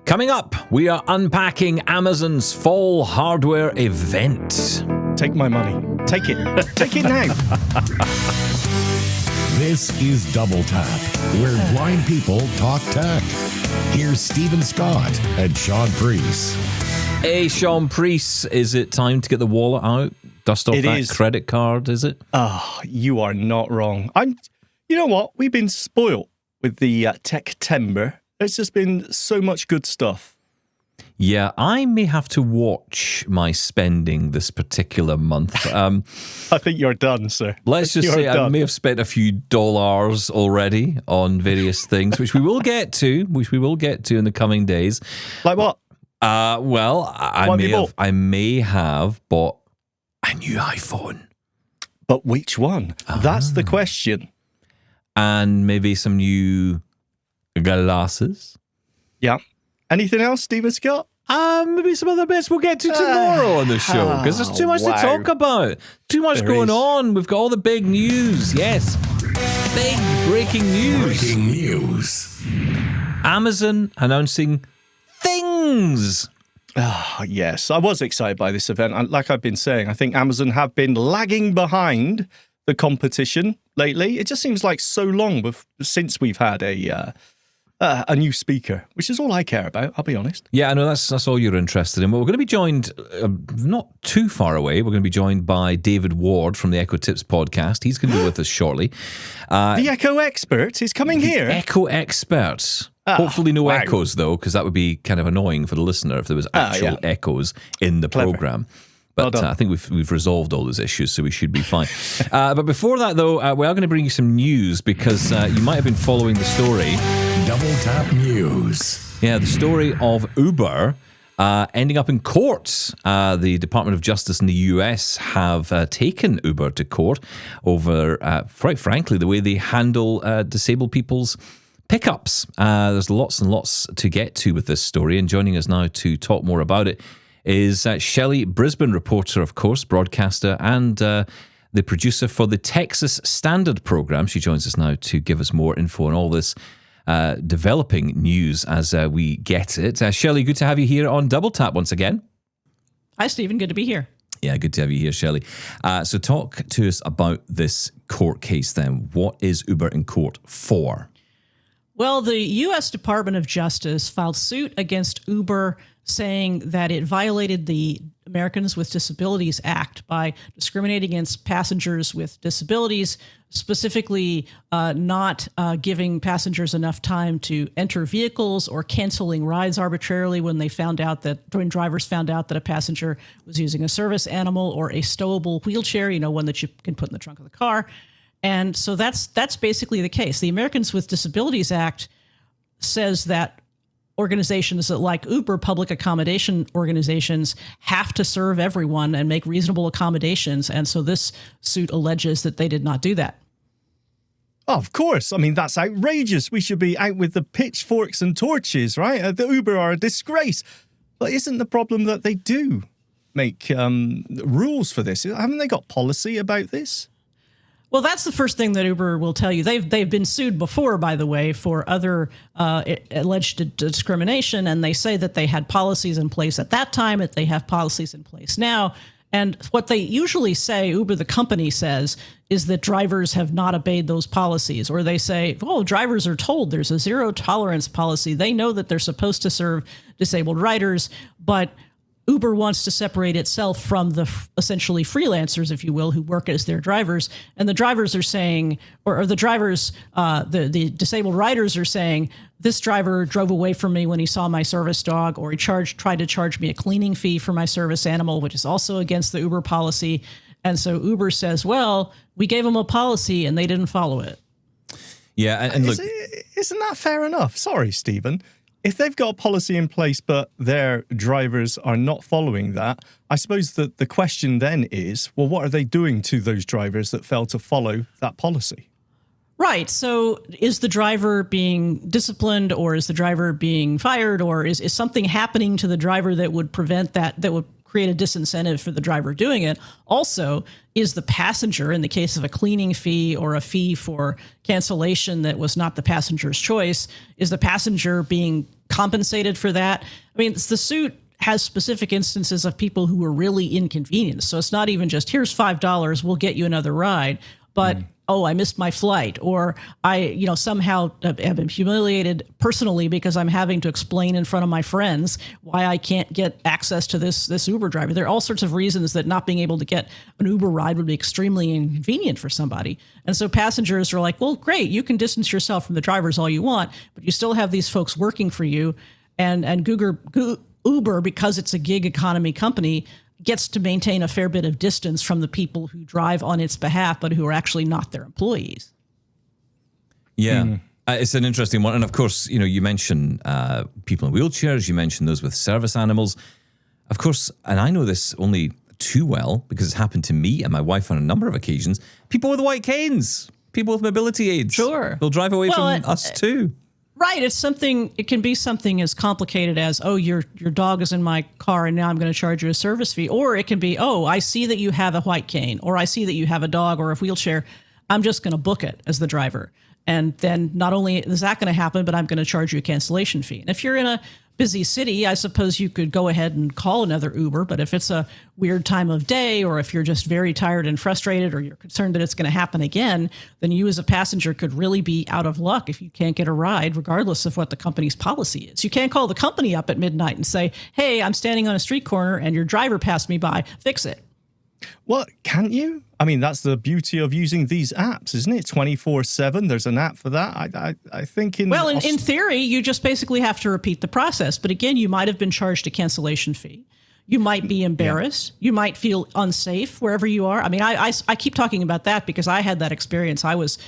Coming up, we are unpacking Amazon's fall hardware event. Take my money. Take it. Take it now. This is Double Tap, where blind people talk tech. Here's Stephen Scott and Shaun Preece. Hey, Shaun Preece, is it time to get the wallet out? Dust off that credit card, is it? Oh, you are not wrong. You know what? We've been spoilt with the Tech-tember. There's just been so much good stuff. Yeah, I may have to watch my spending this particular month. I think you're done, sir. Let's just say I may have spent a few dollars already on various things, which we will get to in the coming days. Like what? Well, I may have bought a new iPhone. But which one? That's the question. And maybe some new glasses. Yeah. Anything else, Stephen Scott? Maybe some other bits we'll get to tomorrow on the show, because there's too much to talk about. Too much going on. We've got all the big news. Yes. Big breaking news. Breaking news. Amazon announcing things. Yes, I was excited by this event. Like I've been saying, I think Amazon have been lagging behind the competition lately. It just seems like so long since we've had a new speaker, which is all I care about, I'll be honest. Yeah, I know that's all you're interested in. Well, we're going to be joined not too far away. We're going to be joined by David Ward from the Echo Tips podcast. He's going to be with us shortly. The Echo expert is coming here. Echo expert. Hopefully no echoes, though, because that would be kind of annoying for the listener if there was actual echoes in the program. But I think we've resolved all those issues, so we should be fine. But before that, though, we are going to bring you some news, because you might have been following the story. Double Tap News. Yeah, the story of Uber ending up in court. The Department of Justice in the US have taken Uber to court over, quite frankly, the way they handle disabled people's pickups. There's lots and lots to get to with this story, and joining us now to talk more about it is Shelly Brisbin, reporter, of course, broadcaster, and the producer for the Texas Standard program. She joins us now to give us more info on all this developing news as we get it. Shelly, good to have you here on Double Tap once again. Hi, Stephen. Good to be here. Yeah, good to have you here, Shelly. So talk to us about this court case then. What is Uber in court for? Well, the U.S. Department of Justice filed suit against Uber, saying that it violated the Americans with Disabilities Act by discriminating against passengers with disabilities, specifically not giving passengers enough time to enter vehicles or canceling rides arbitrarily when drivers found out that a passenger was using a service animal or a stowable wheelchair, one that you can put in the trunk of the car. And so that's basically the case. The Americans with Disabilities Act says that organizations that, like Uber, public accommodation organizations, have to serve everyone and make reasonable accommodations. And so this suit alleges that they did not do that. Oh, of course. I mean, that's outrageous. We should be out with the pitchforks and torches, right? The Uber are a disgrace. But isn't the problem that they do make rules for this? Haven't they got policy about this? Well, that's the first thing that Uber will tell you. They've been sued before, by the way, for other alleged discrimination, and they say that they had policies in place at that time, that they have policies in place now. And what they usually say, Uber, the company, says, is that drivers have not obeyed those policies. Or they say, oh, drivers are told there's a zero tolerance policy. They know that they're supposed to serve disabled riders, but Uber wants to separate itself from the essentially freelancers, if you will, who work as their drivers. And the drivers are saying, or the drivers, the disabled riders are saying, this driver drove away from me when he saw my service dog, or he tried to charge me a cleaning fee for my service animal, which is also against the Uber policy. And so Uber says, well, we gave them a policy and they didn't follow it. Yeah, and look, isn't that fair enough? Sorry, Stephen. If they've got a policy in place, but their drivers are not following that, I suppose that the question then is, well, what are they doing to those drivers that fail to follow that policy? Right. So is the driver being disciplined, or is the driver being fired, or is something happening to the driver that would prevent that would create a disincentive for the driver doing it. Also, is the passenger, in the case of a cleaning fee or a fee for cancellation that was not the passenger's choice, is the passenger being compensated for that? I mean, the suit has specific instances of people who were really inconvenienced. So it's not even just, here's $5, we'll get you another ride, but oh, I missed my flight, or I, somehow have been humiliated personally because I'm having to explain in front of my friends why I can't get access to this Uber driver. There are all sorts of reasons that not being able to get an Uber ride would be extremely inconvenient for somebody. And so passengers are like, well, great, you can distance yourself from the drivers all you want, but you still have these folks working for you. And Uber, because it's a gig economy company, gets to maintain a fair bit of distance from the people who drive on its behalf, but who are actually not their employees. Yeah, it's an interesting one. And of course, you mention people in wheelchairs, you mention those with service animals. Of course, and I know this only too well because it's happened to me and my wife on a number of occasions, people with white canes, people with mobility aids. Sure. They'll drive away from us too. Right. It can be something as complicated as, oh, your dog is in my car and now I'm going to charge you a service fee. Or it can be, oh, I see that you have a white cane, or I see that you have a dog or a wheelchair. I'm just going to book it as the driver. And then not only is that going to happen, but I'm going to charge you a cancellation fee. And if you're in a busy city, I suppose you could go ahead and call another Uber. But if it's a weird time of day, or if you're just very tired and frustrated, or you're concerned that it's going to happen again, then you as a passenger could really be out of luck if you can't get a ride, regardless of what the company's policy is. You can't call the company up at midnight and say, hey, I'm standing on a street corner and your driver passed me by, fix it. Well, can't you? I mean, that's the beauty of using these apps, isn't it? 24/7. There's an app for that. I think in theory, you just basically have to repeat the process. But again, you might have been charged a cancellation fee. You might be embarrassed. Yeah. You might feel unsafe wherever you are. I mean, I keep talking about that because I had that experience. I was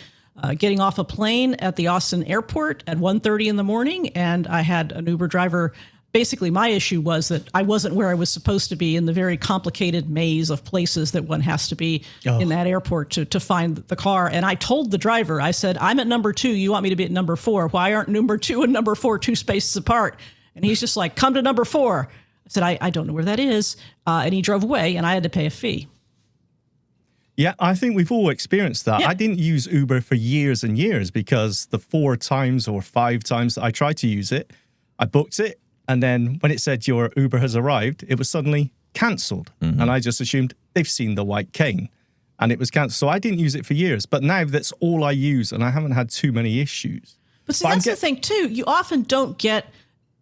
getting off a plane at the Austin airport at 1:30 in the morning, and I had an Uber driver. Basically, my issue was that I wasn't where I was supposed to be in the very complicated maze of places that one has to be in that airport to find the car. And I told the driver, I said, I'm at number 2. You want me to be at number 4. Why aren't number 2 and number 4 2 spaces apart? And he's just like, come to number 4. I said, I don't know where that is. And he drove away and I had to pay a fee. Yeah, I think we've all experienced that. Yeah. I didn't use Uber for years and years because the 4 times or 5 times that I tried to use it, I booked it. And then when it said your Uber has arrived, it was suddenly cancelled. Mm-hmm. And I just assumed they've seen the white cane and it was cancelled. So I didn't use it for years. But now that's all I use and I haven't had too many issues. But see, that's the thing, too. You often don't get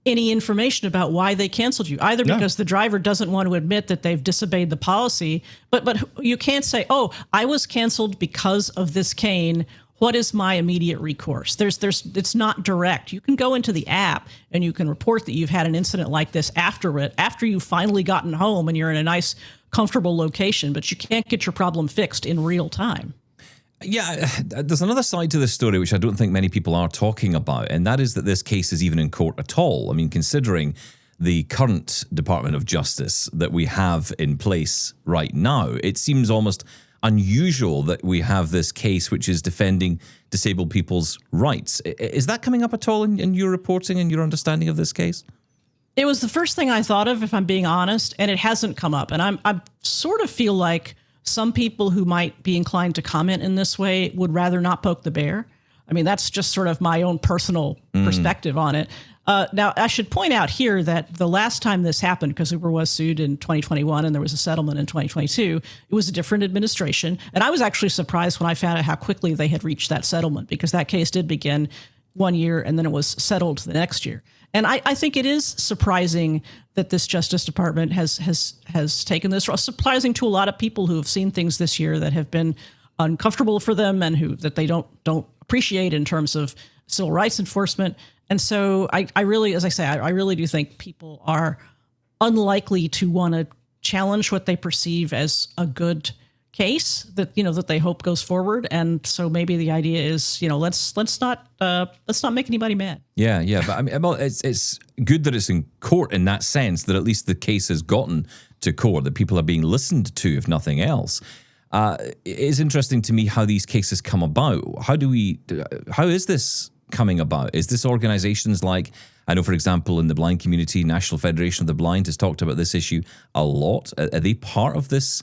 any information about why they canceled you, either because the driver doesn't want to admit that they've disobeyed the policy. But you can't say, oh, I was canceled because of this cane. What is my immediate recourse? It's not direct. You can go into the app and you can report that you've had an incident like this after you've finally gotten home and you're in a nice, comfortable location, but you can't get your problem fixed in real time. Yeah, there's another side to this story which I don't think many people are talking about, and that is that this case is even in court at all. I mean, considering the current Department of Justice that we have in place right now, it seems almost unusual that we have this case which is defending disabled people's rights. Is that coming up at all in your reporting and your understanding of this case? It was the first thing I thought of, if I'm being honest, and it hasn't come up. And I sort of feel like some people who might be inclined to comment in this way would rather not poke the bear. I mean, that's just sort of my own personal perspective on it. Now, I should point out here that the last time this happened, because Uber was sued in 2021 and there was a settlement in 2022, it was a different administration. And I was actually surprised when I found out how quickly they had reached that settlement, because that case did begin 1 year and then it was settled the next year. And I think it is surprising that this Justice Department has taken this. Surprising to a lot of people who have seen things this year that have been uncomfortable for them and that they don't appreciate in terms of civil rights enforcement. And so I really, as I say, I really do think people are unlikely to want to challenge what they perceive as a good case that they hope goes forward. And so maybe the idea is, let's not make anybody mad. Yeah. But I mean, well, it's good that it's in court in that sense, that at least the case has gotten to court, that people are being listened to, if nothing else. It is interesting to me how these cases come about. How is this coming about? Is this organizations like, I know, for example, in the blind community, National Federation of the Blind has talked about this issue a lot. Are they part of this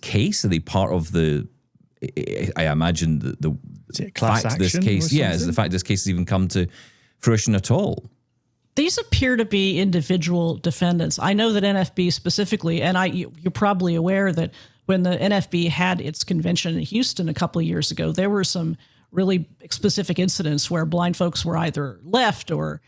case? Are they part of the, I imagine, the class fact this action case, or is the fact this case has even come to fruition at all? These appear to be individual defendants. I know that NFB specifically, and you're probably aware that when the NFB had its convention in Houston a couple of years ago, there were some really specific incidents where blind folks were either left or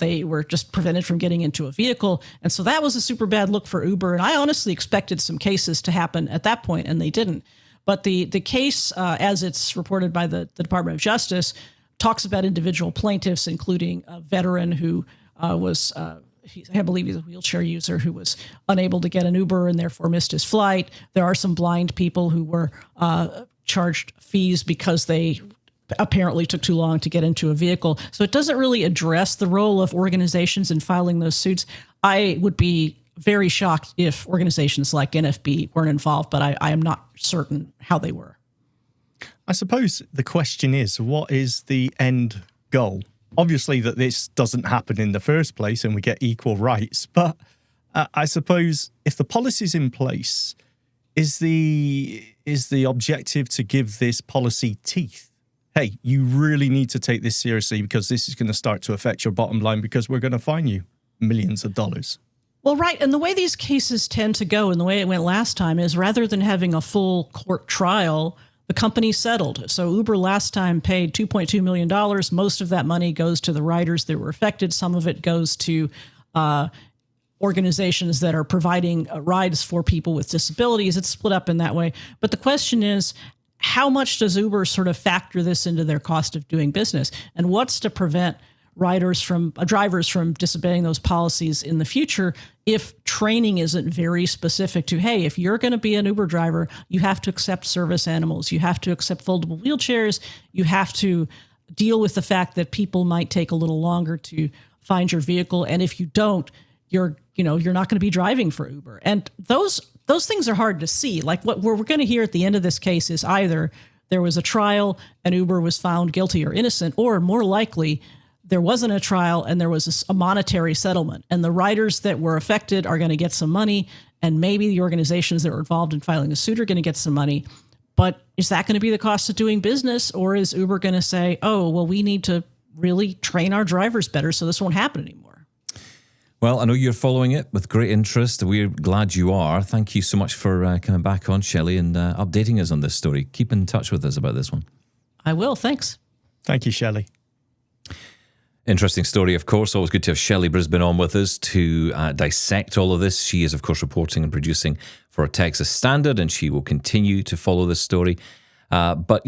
they were just prevented from getting into a vehicle. And so that was a super bad look for Uber. And I honestly expected some cases to happen at that point, and they didn't. But the case, as it's reported by the Department of Justice, talks about individual plaintiffs, including a veteran who was, I believe he's a wheelchair user who was unable to get an Uber and therefore missed his flight. There are some blind people who were charged fees because they apparently took too long to get into a vehicle. So it doesn't really address the role of organizations in filing those suits. I would be very shocked if organizations like NFB weren't involved, but I am not certain how they were. I suppose the question is, what is the end goal? Obviously that this doesn't happen in the first place and we get equal rights, but I suppose if the policy's in place, is the objective to give this policy teeth? Hey, you really need to take this seriously because this is going to start to affect your bottom line because we're going to fine you millions of dollars. Well, right. And the way these cases tend to go and the way it went last time is rather than having a full court trial, the company settled. So Uber last time paid $2.2 million. Most of that money goes to the riders that were affected. Some of it goes to organizations that are providing rides for people with disabilities. It's split up in that way. But the question is, how much does Uber sort of factor this into their cost of doing business? And what's to prevent drivers from disobeying those policies in the future if training isn't very specific to, hey, if you're going to be an Uber driver, you have to accept service animals, you have to accept foldable wheelchairs, you have to deal with the fact that people might take a little longer to find your vehicle, and if you don't, you're not going to be driving for Uber. And those things are hard to see. Like what we're going to hear at the end of this case is either there was a trial and Uber was found guilty or innocent, or more likely there wasn't a trial and there was a monetary settlement, and the riders that were affected are going to get some money, and maybe the organizations that were involved in filing the suit are going to get some money. But is that going to be the cost of doing business, or is Uber going to say, oh, well, we need to really train our drivers better so this won't happen anymore? Well, I know you're following it with great interest. We're glad you are. Thank you so much for coming back on, Shelley, and updating us on this story. Keep in touch with us about this one. I will. Thanks. Thank you, Shelley. Interesting story, of course. Always good to have Shelly Brisbin on with us to dissect all of this. She is, of course, reporting and producing for a Texas Standard, and she will continue to follow this story. But,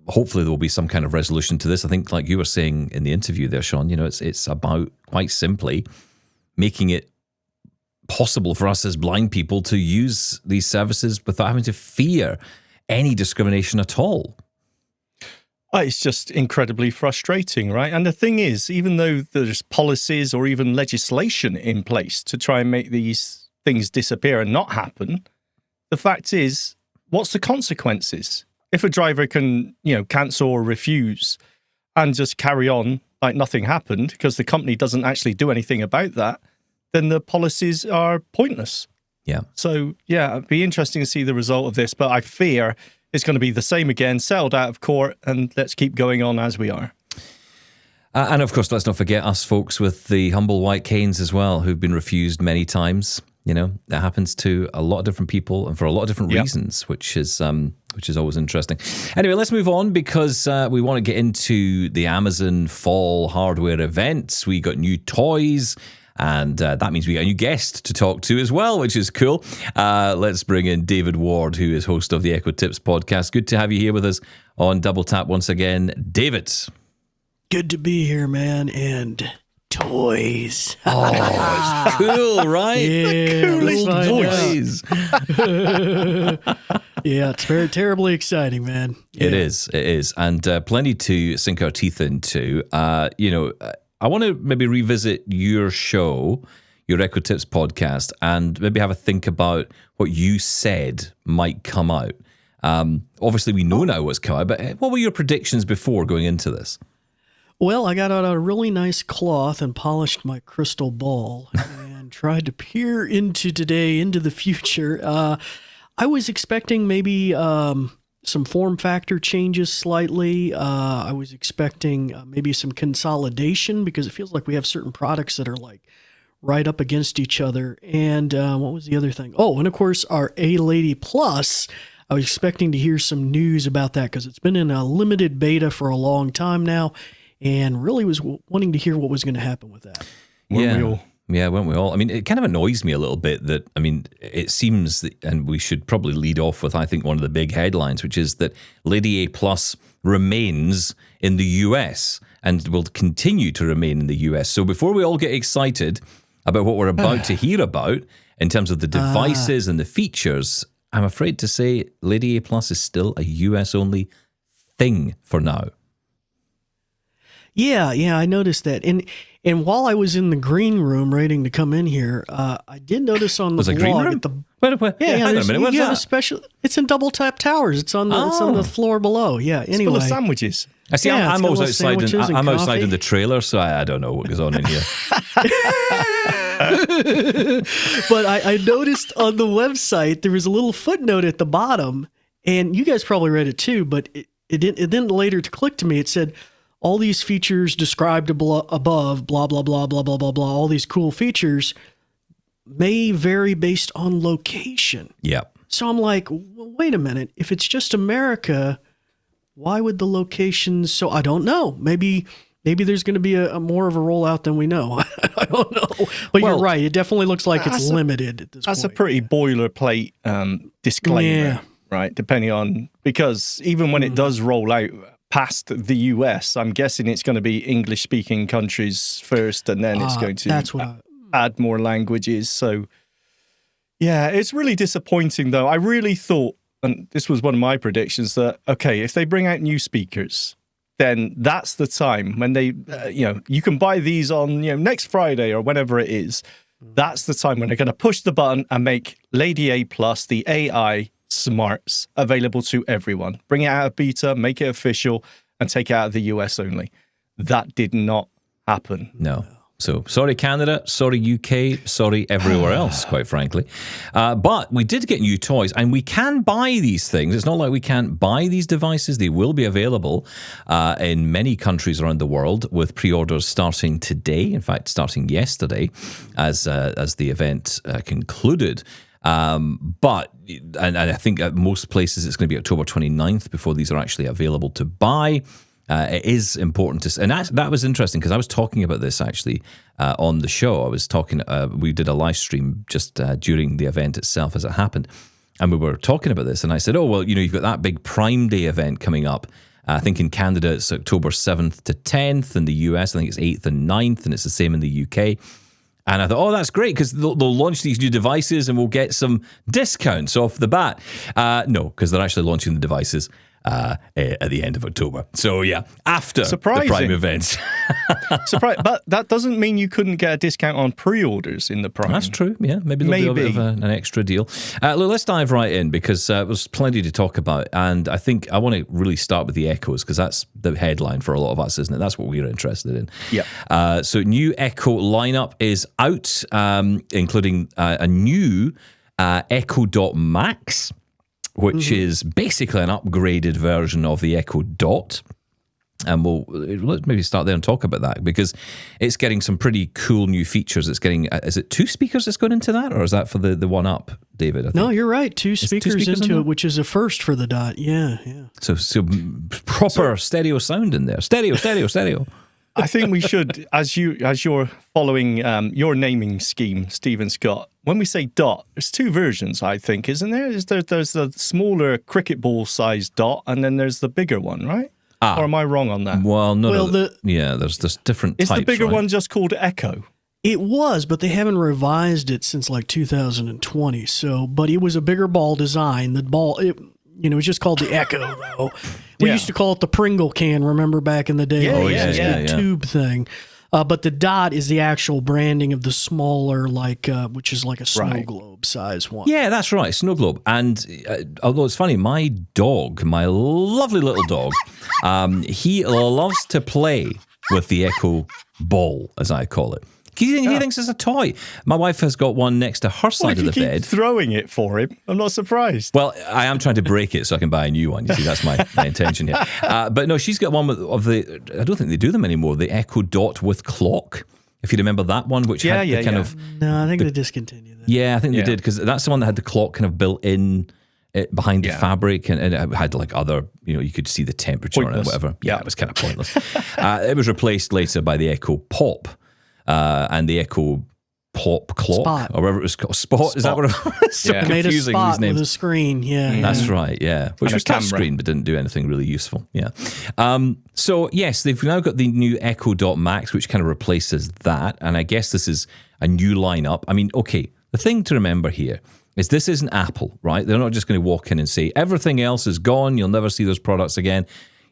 hopefully there will be some kind of resolution to this. I think, like you were saying in the interview there, Shaun, it's about, quite simply, making it possible for us as blind people to use these services without having to fear any discrimination at all. It's just incredibly frustrating, right? And the thing is, even though there's policies or even legislation in place to try and make these things disappear and not happen, the fact is, what's the consequences? If a driver can, cancel or refuse and just carry on like nothing happened because the company doesn't actually do anything about that, then the policies are pointless. Yeah. So, it'd be interesting to see the result of this, but I fear it's going to be the same again, settled out of court, and let's keep going on as we are. And of course, let's not forget us folks with the humble white canes as well, who've been refused many times. That happens to a lot of different people and for a lot of different reasons, which is always interesting. Anyway, let's move on because we want to get into the Amazon Fall Hardware events. We got new toys. And that means we got a new guest to talk to as well, which is cool. Let's bring in David Ward, who is host of the Echo Tips podcast. Good to have you here with us on Double Tap once again. David. Good to be here, man. And toys. Oh, it's cool, right? Yeah, toys. Yeah, it's very terribly exciting, man. Yeah. It is. And plenty to sink our teeth into. I want to maybe revisit your show, your Echo Tips podcast, and maybe have a think about what you said might come out. Obviously, we know now what's come out, but what were your predictions before going into this? Well, I got out a really nice cloth and polished my crystal ball and tried to peer into the future. I was expecting maybe some form factor changes slightly. I was expecting maybe some consolidation because it feels like we have certain products that are like right up against each other. And what was the other thing? Oh, and of course, our A-Lady Plus. I was expecting to hear some news about that because it's been in a limited beta for a long time now. And really was wanting to hear what was going to happen with that. Weren't we all? I mean, it kind of annoys me a little bit that, I mean, it seems that, and we should probably lead off with, I think, one of the big headlines, which is that Lady A Plus remains in the US and will continue to remain in the US. So before we all get excited about what we're about to hear about in terms of the devices and the features, I'm afraid to say Lady A Plus is still a US-only thing for now. Yeah, I noticed that. And while I was in the green room waiting to come in here, I did notice on the Was it green room? Wait, hang on a minute. What's that? It's in Double Tap Towers. It's on the floor below. Yeah. It's full of sandwiches. I see. Yeah, I'm always outside. I'm outside coffee. in the trailer, so I don't know what goes on in here. But I noticed on the website there was a little footnote at the bottom, and you guys probably read it too. But it didn't later to click to me. It said, all these features described above, blah, blah, blah, blah, blah, blah, blah, all these cool features may vary based on location. Yeah. So I'm like, well, wait a minute. If it's just America, why would the locations... So I don't know. Maybe there's going to be a more of a rollout than we know. I don't know. But you're right. It definitely looks like it's limited at this point. That's a pretty boilerplate disclaimer, right? Depending on... Because even when it does roll out past the US, I'm guessing it's going to be English-speaking countries first, and then it's going to add more languages. So, yeah, it's really disappointing, though. I really thought, and this was one of my predictions, that, okay, if they bring out new speakers, then that's the time when they, you can buy these on, next Friday or whenever it is. That's the time when they're going to push the button and make Lady A Plus, the AI smarts, available to everyone. Bring it out of beta, make it official, and take it out of the US only. That did not happen. No. So, sorry Canada, sorry UK, sorry everywhere else, quite frankly. But we did get new toys, and we can buy these things. It's not like we can't buy these devices. They will be available in many countries around the world, with pre-orders starting today. In fact, starting yesterday, as the event concluded. But I think at most places it's going to be October 29th before these are actually available to buy. It is important to, and that was interesting because I was talking about this actually on the show. I was talking, we did a live stream just during the event itself as it happened, and we were talking about this, and I said, oh, well, you've got that big Prime Day event coming up. I think in Canada it's October 7th to 10th, in the US I think it's 8th and 9th, and it's the same in the UK. And I thought, oh, that's great, because they'll launch these new devices and we'll get some discounts off the bat. No, because they're actually launching the devices at the end of October. So, yeah, after the Prime events. But that doesn't mean you couldn't get a discount on pre-orders in the Prime. That's true, yeah. Maybe they'll do a bit of an extra deal. Look, let's dive right in, because there's plenty to talk about. And I think I want to really start with the Echoes, because that's the headline for a lot of us, isn't it? That's what we're interested in. Yeah. So new Echo lineup is out, including a new Echo Dot Max, which is basically an upgraded version of the Echo Dot. And let's maybe start there and talk about that, because it's getting some pretty cool new features. It's getting, is it 2 speakers that's going into that, or is that for the one up, David? I think? No, you're right. Two speakers into it, which is a first for the Dot. Yeah. So proper stereo sound in there. Stereo. I think we should, as you're following your naming scheme, Stephen Scott, when we say Dot, there's 2 versions, I think, isn't there? There's the smaller cricket ball sized Dot, and then there's the bigger one, right? Or am I wrong on that? Well, no. There's different types. Is the bigger one just called Echo? It was, but they haven't revised it since like 2020. So, but it was a bigger ball design. The ball, it was just called the Echo, though. We used to call it the Pringle can, remember, back in the day? Yeah. Tube thing. But the Dot is the actual branding of the smaller, which is like a snow globe size one. Yeah, that's right, snow globe. And although it's funny, my dog, my lovely little dog, he loves to play with the Echo Ball, as I call it. He thinks it's a toy. My wife has got one next to her side of the keep bed. Throwing it for him. I'm not surprised. Well, I am trying to break it so I can buy a new one. You see, that's my intention here. But no, she's got one of the, I don't think they do them anymore, the Echo Dot with clock. If you remember that one, which had the kind of... No, I think they discontinued that. Yeah, I think they did, because that's the one that had the clock kind of built in behind the fabric, and it had like other, you could see the temperature on it, whatever. Yeah, it was kind of pointless. It was replaced later by the Echo Pop and the Echo Pop Clock, Spot. or whatever it was called. Spot, is that what it was? So They made a confusing, spot these names. with a screen, That's right, yeah. Which And was a camera. touchscreen, but didn't do anything really useful. Yeah. So, yes, they've now got the new Echo Dot Max, which kind of replaces that. And I guess this is a new lineup. I mean, okay, the thing to remember here is this isn't Apple, right? They're not just going to walk in and say, everything else is gone, you'll never see those products again.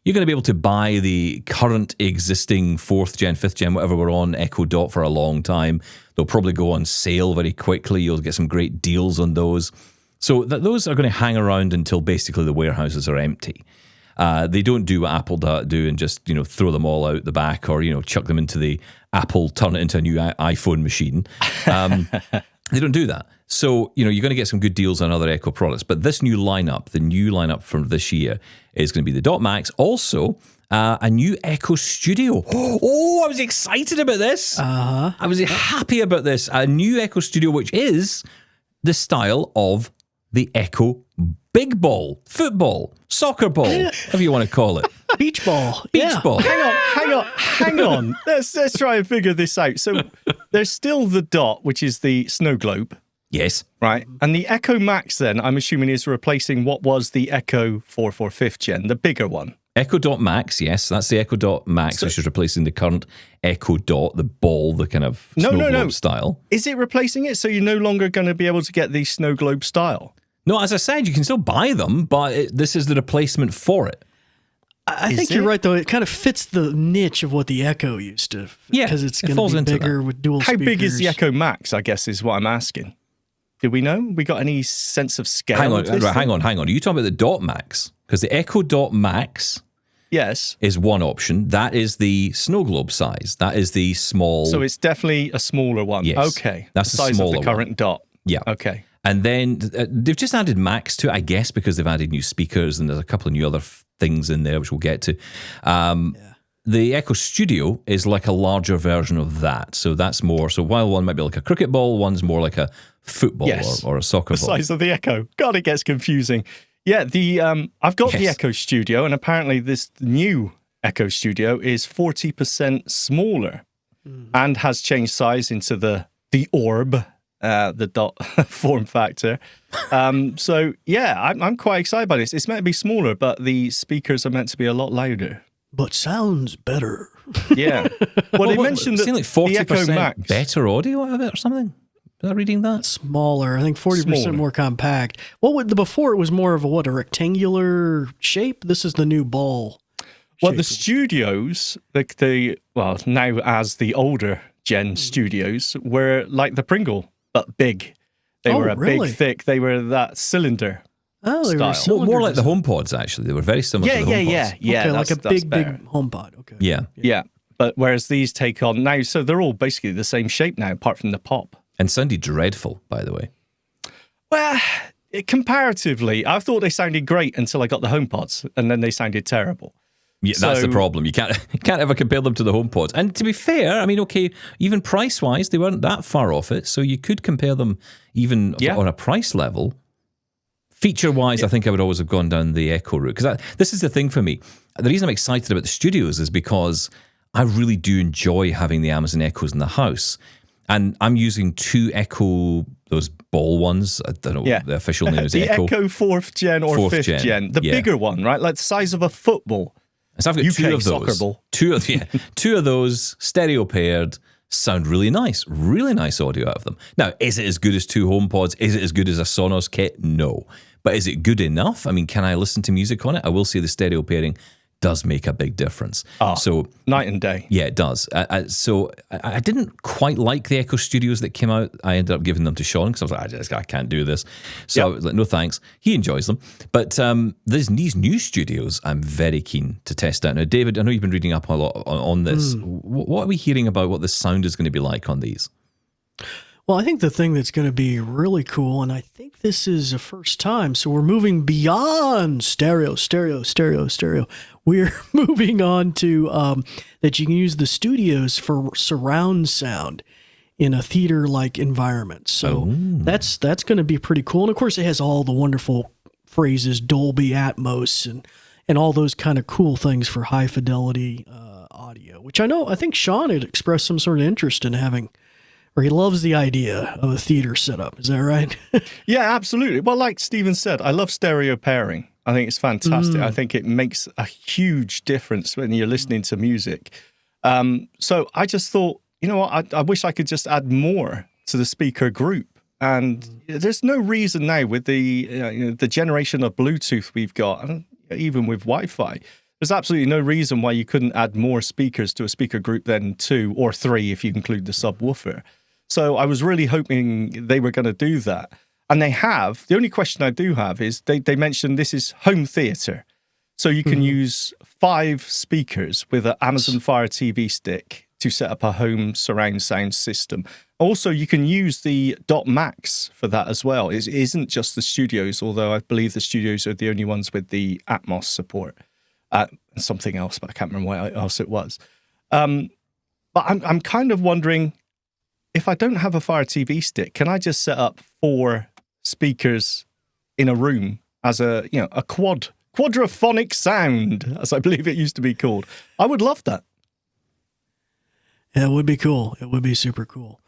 You're going to be able to buy the current existing 4th gen, 5th gen, whatever we're on, Echo Dot for a long time. They'll probably go on sale very quickly. You'll get some great deals on those. So those are going to hang around until basically the warehouses are empty. They don't do what Apple do and just throw them all out the back, or chuck them into the Apple, turn it into a new iPhone machine. They don't do that. So, you're going to get some good deals on other Echo products. But this new lineup, the new lineup from this year, is going to be the Dot Max. Also, a new Echo Studio. Oh, I was excited about this. I was happy about this. A new Echo Studio, which is the style of the Echo Big Ball, football, soccer ball, whatever you want to call it. Beach ball. Beach ball. Hang on. Let's try and figure this out. So there's still the Dot, which is the snow globe, Yes. right? And the Echo Max, then, I'm assuming, is replacing what was the Echo 5th gen, the bigger one. Echo Dot Max, yes, that's the Echo Dot Max, which is replacing the current Echo Dot, the ball, the kind of snow globe style. Is it replacing it? So you're no longer going to be able to get the snow globe style? No, as I said, you can still buy them, but this is the replacement for it. I think you're right, though. It kind of fits the niche of what the Echo used to. Yeah, because it's it going falls to be into bigger that. with dual How speakers. big is the Echo Max, I guess, is what I'm asking. Do we know? We got any sense of scale? Hang on, of this hang thing? on. Are you talking about the Dot Max? Because the Echo Dot Max Yes. is one option. That is the snow globe size. That is the small. So it's definitely a smaller one. Yes. Okay. That's the the size smaller of the current Dot. Yeah. Okay. And then they've just added Max to it, I guess, because they've added new speakers and there's a couple of new other things in there, which we'll get to. The Echo Studio is like a larger version of that. So that's more. So while one might be like a cricket ball, one's more like a football Yes. or a soccer The ball. size of the Echo. God, it gets confusing. Yeah, I've got the Yes. Echo Studio, and apparently this new Echo Studio is 40% smaller and has changed size into the orb, the Dot form factor. So yeah, I'm quite excited by this. It's meant to be smaller, but the speakers are meant to be a lot louder. But sounds better. Yeah. Well, they mentioned that Seemed like the Echo 40% Max. better audio out of it or something. Was I reading that? Smaller. I think 40% Smaller. more compact. What would before it was more of a rectangular shape? This is the new ball. Well, shape. the studios, now as the older gen studios, were like the Pringle, but big. They Oh, were really? big, thick. They were that cylinder. Oh, they were style. More like the HomePods, actually. They were very similar to the HomePods. Yeah. okay, like that's a big better. HomePod. Okay. Yeah. Yeah, but whereas these take on now, so they're all basically the same shape now, apart from the pop. And sounded dreadful, by the way. Well, comparatively, I thought they sounded great until I got the HomePods, and then they sounded terrible. Yeah, that's the So- problem. You can't ever compare them to the HomePods. And to be fair, I mean, okay, even price-wise, they weren't that far off it. So you could compare them even on a price level. Feature-wise, I think I would always have gone down the Echo route. Because this is the thing for me. The reason I'm excited about the studios is because I really do enjoy having the Amazon Echoes in the house. And I'm using two Echo, those ball ones. I don't know what the official name is. The Echo 4th gen or 4th 5th gen. The yeah. bigger one, right? Like the size of a football. So I've got UK two of soccer those. ball. Two of those stereo paired sound really nice audio out of them. Now, is it as good as two HomePods? Is it as good as a Sonos kit? No. But is it good enough? I mean, can I listen to music on it? I will say the stereo pairing does make a big difference. So night and day. yeah, it does. So I didn't quite like the Echo Studios that came out. I ended up giving them to Shaun because I was like, I can't do this. So I was like, no thanks. He enjoys them. But these new studios, I'm very keen to test out. Now, David, I know you've been reading up a lot on this. What are we hearing about what the sound is going to be like on these? Well, I think the thing that's going to be really cool, and I think this is a first time, so we're moving beyond stereo. We're moving on to that you can use the studios for surround sound in a theater-like environment. So that's going to be pretty cool. And of course, it has all the wonderful phrases, Dolby Atmos, and all those kind of cool things for high fidelity audio, which I think Shaun had expressed some sort of interest in having. Or he loves the idea of a theater setup. Is that right? Yeah, absolutely. Well, like Stephen said, I love stereo pairing. I think it's fantastic. I think it makes a huge difference when you're listening to music. So I just thought, you know what, I wish I could just add more to the speaker group. And there's no reason now with the generation of Bluetooth we've got, and even with Wi-Fi, there's absolutely no reason why you couldn't add more speakers to a speaker group than 2 or 3 if you include the subwoofer. So I was really hoping they were going to do that. And they have. The only question I do have is they mentioned this is home theater. So you can use 5 speakers with an Amazon Fire TV stick to set up a home surround sound system. Also, you can use the .max for that as well. It isn't just the studios, although I believe the studios are the only ones with the Atmos support. Something else, but I can't remember what else it was. But I'm kind of wondering, if I don't have a Fire TV stick, can I just set up 4 speakers in a room as a quadraphonic sound, as I believe it used to be called? I would love that. Yeah, it would be cool. It would be super cool.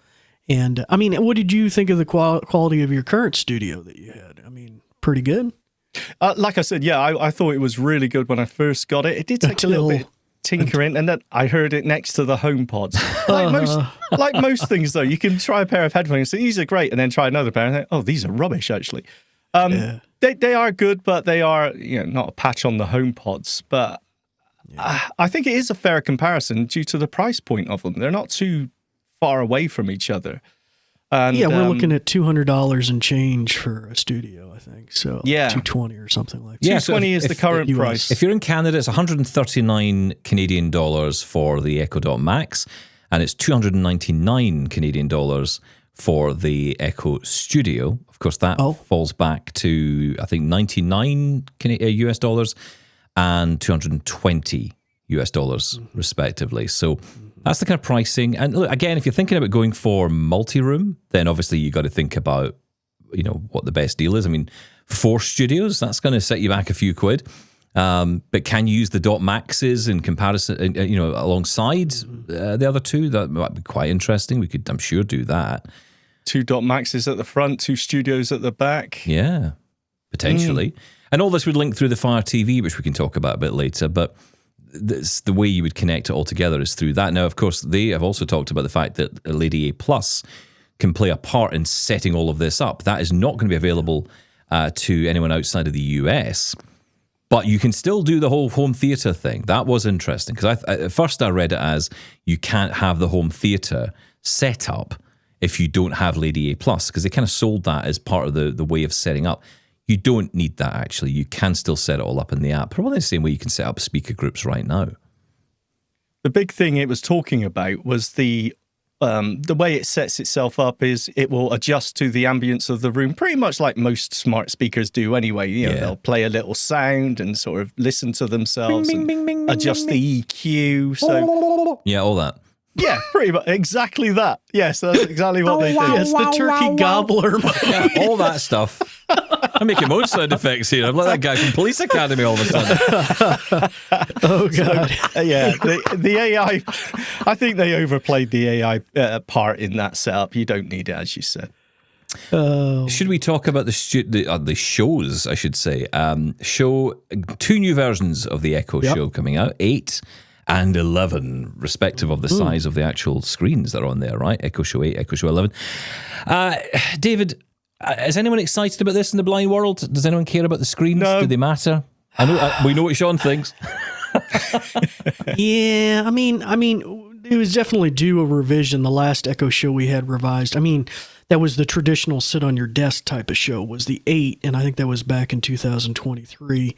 And I mean, what did you think of the quality of your current studio that you had? I mean, pretty good. Like I said, yeah, I thought it was really good when I first got it. It did take a little bit tinkering, and then I heard it next to the HomePods. Like most things, though, you can try a pair of headphones and say, these are great, and then try another pair and think, oh, these are rubbish, actually. They are good, but they are not a patch on the HomePods. But I think it is a fair comparison due to the price point of them. They're not too far away from each other. And, we're looking at $200 and change for a studio, I think. So yeah, $220 or something like that. Yeah, $220 is the current price. If you're in Canada, it's 139 Canadian dollars for the Echo Dot Max, and it's 299 Canadian dollars for the Echo Studio. Of course, that falls back to I think 99 US dollars and 220 US dollars respectively. So that's the kind of pricing. And look, again, if you're thinking about going for multi-room, then obviously you got to think about, what the best deal is. I mean, 4 studios, that's going to set you back a few quid. But can you use the dot maxes in comparison, alongside the other 2? That might be quite interesting. We could, I'm sure, do that. 2 dot maxes at the front, 2 studios at the back. Yeah, potentially. And all this would link through the Fire TV, which we can talk about a bit later. But the way you would connect it all together is through that. Now, of course, they have also talked about the fact that Lady A Plus can play a part in setting all of this up. That is not going to be available to anyone outside of the US, but you can still do the whole home theater thing. That was interesting because at first I read it as you can't have the home theater set up if you don't have Lady A Plus, because they kind of sold that as part of the way of setting up. You don't need that, actually. You can still set it all up in the app, probably the same way you can set up speaker groups right now. The big thing it was talking about was the way it sets itself up is it will adjust to the ambience of the room, pretty much like most smart speakers do anyway. They'll play a little sound and sort of listen to themselves and adjust the EQ. So yeah, all that. Yeah, pretty much exactly that. Yes, that's exactly what they do. It's the turkey gobbler mode. Yeah, all that stuff. I'm making my own sound effects here. I'm like that guy from Police Academy all of a sudden. Oh, God. So, the AI, I think they overplayed the AI part in that setup. You don't need it, as you said. Should we talk about the shows, I show 2 new versions of the Echo Show coming out, 8 and 11, respective of the size of the actual screens that are on there, right? Echo Show 8, Echo Show 11. David, is anyone excited about this in the blind world? Does anyone care about the screens? No. Do they matter? I know we know what Shaun thinks. Yeah, I mean, it was definitely due a revision. The last Echo show we had revised. I mean, that was the traditional sit on your desk type of show. Was the 8, and I think that was back in 2023.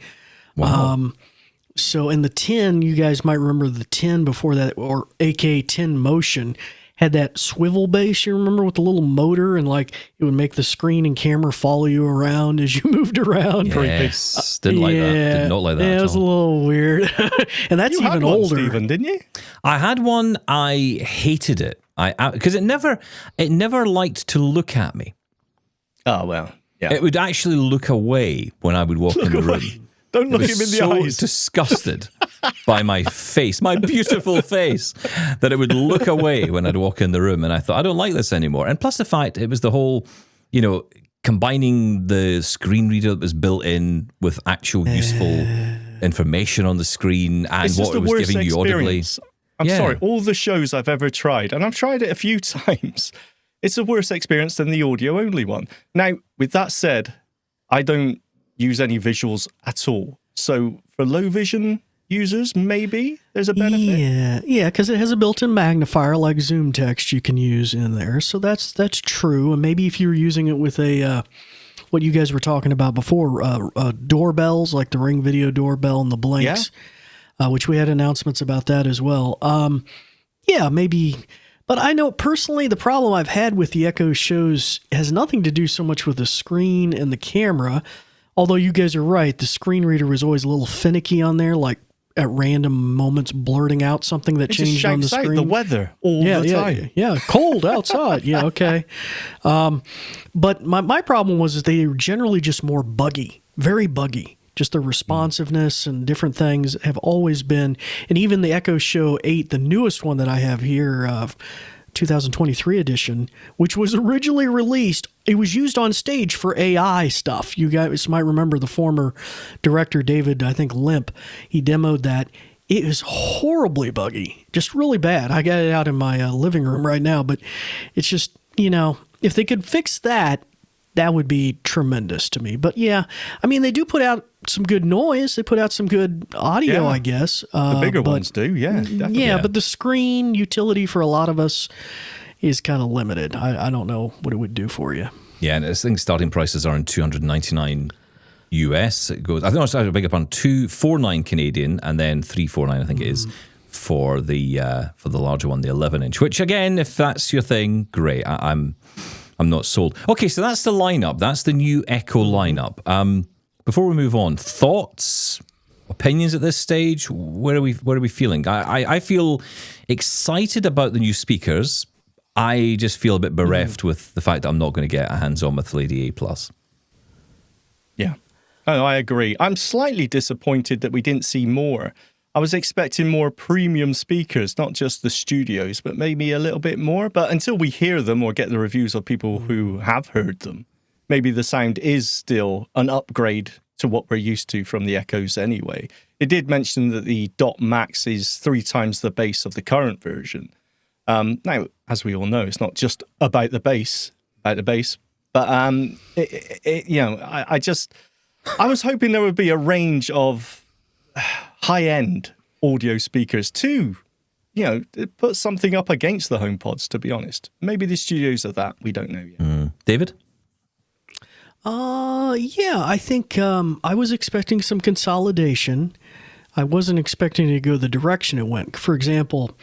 Wow. So, in the 10, you guys might remember the 10 before that, or AK 10 Motion, had that swivel base, you remember, with the little motor, and like it would make the screen and camera follow you around as you moved around. Yes. Didn't like that. Did not like that. Yeah, at it was a all. little weird. And that's You had even one, older. Stephen, didn't you? I had one. I hated it. Because it never liked to look at me. Oh, well, yeah. It would actually look away when I would walk in the room. Don't look It him was in the so eyes. disgusted by my face, my beautiful face, that it would look away when I'd walk in the room. And I thought, I don't like this anymore. And plus the fact it was the whole, combining the screen reader that was built in with actual useful information on the screen and It's just what the it was worst giving you audibly. experience. I'm Yeah. sorry, all the shows I've ever tried, and I've tried it a few times, it's a worse experience than the audio-only one. Now, with that said, I don't use any visuals at all. So for low vision users, maybe there's a benefit. Yeah, because it has a built-in magnifier like Zoom Text you can use in there. So that's true. And maybe if you were using it with a what you guys were talking about before, doorbells like the Ring Video doorbell and the blinks, which we had announcements about that as well. Yeah, maybe. But I know personally the problem I've had with the Echo shows has nothing to do so much with the screen and the camera. Although you guys are right, the screen reader was always a little finicky on there, like at random moments blurting out something that It just changed on the shouts out screen. the weather all the time. Yeah, cold outside. Yeah, okay. But my problem was that they were generally just more buggy, very buggy. Just the responsiveness and different things have always been, and even the Echo Show 8, the newest one that I have here, 2023 edition, which was originally released, it was used on stage for AI stuff. You guys might remember the former director, David, I think Limp, he demoed that. It is horribly buggy, just really bad. I got it out in my living room right now, but it's just, if they could fix that, that would be tremendous to me. But yeah, I mean, they do put out some good noise. They put out some good audio, Yeah. I guess. The bigger ones do, yeah, definitely. Yeah, but the screen utility for a lot of us is kind of limited. I don't know what it would do for you. Yeah, and I think starting prices are in $299 US. It goes. I think I beg up on $249 Canadian, and then $349 I think it is for the larger one, the 11-inch. Which again, if that's your thing, great. I'm not sold. Okay, so that's the lineup. That's the new Echo lineup. Before we move on, thoughts, opinions at this stage. Where are we feeling? I feel excited about the new speakers. I just feel a bit bereft with the fact that I'm not going to get a hands-on with Lady A+. Yeah. Oh, I agree. I'm slightly disappointed that we didn't see more. I was expecting more premium speakers, not just the studios, but maybe a little bit more. But until we hear them or get the reviews of people who have heard them, maybe the sound is still an upgrade to what we're used to from the Echoes anyway. It did mention that the Dot Max is 3 times the bass of the current version. Now, as we all know, it's not just about the bass, but I was hoping there would be a range of high-end audio speakers to, put something up against the HomePods, to be honest. Maybe the studios are that. We don't know yet. David? Yeah, I think I was expecting some consolidation. I wasn't expecting it to go the direction it went. For example,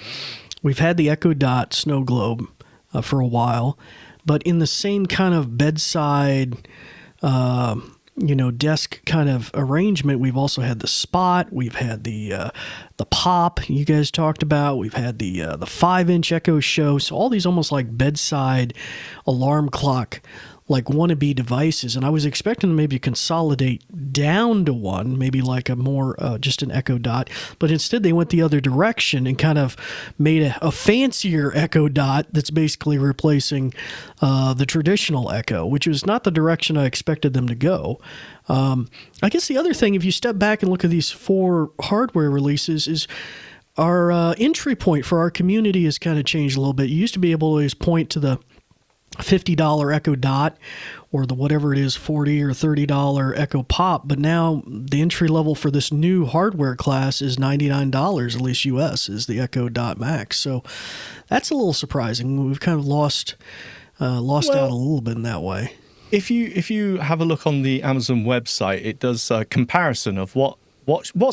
we've had the Echo Dot Snow Globe for a while, but in the same kind of bedside desk kind of arrangement, we've also had the Spot, we've had the Pop you guys talked about, we've had the 5-inch Echo Show, so all these almost like bedside alarm clock like wannabe devices, and I was expecting to maybe consolidate down to one, maybe like a more just an Echo Dot, but instead they went the other direction and kind of made a fancier Echo Dot that's basically replacing the traditional Echo, which was not the direction I expected them to go. I guess the other thing, if you step back and look at these 4 hardware releases, is our entry point for our community has kind of changed a little bit. You used to be able to always point to the $50 Echo Dot or the whatever it is, $40 or $30 Echo Pop. But now the entry level for this new hardware class is $99, at least US, is the Echo Dot Max. So that's a little surprising. We've kind of lost out a little bit in that way. If you have a look on the Amazon website, it does a comparison of what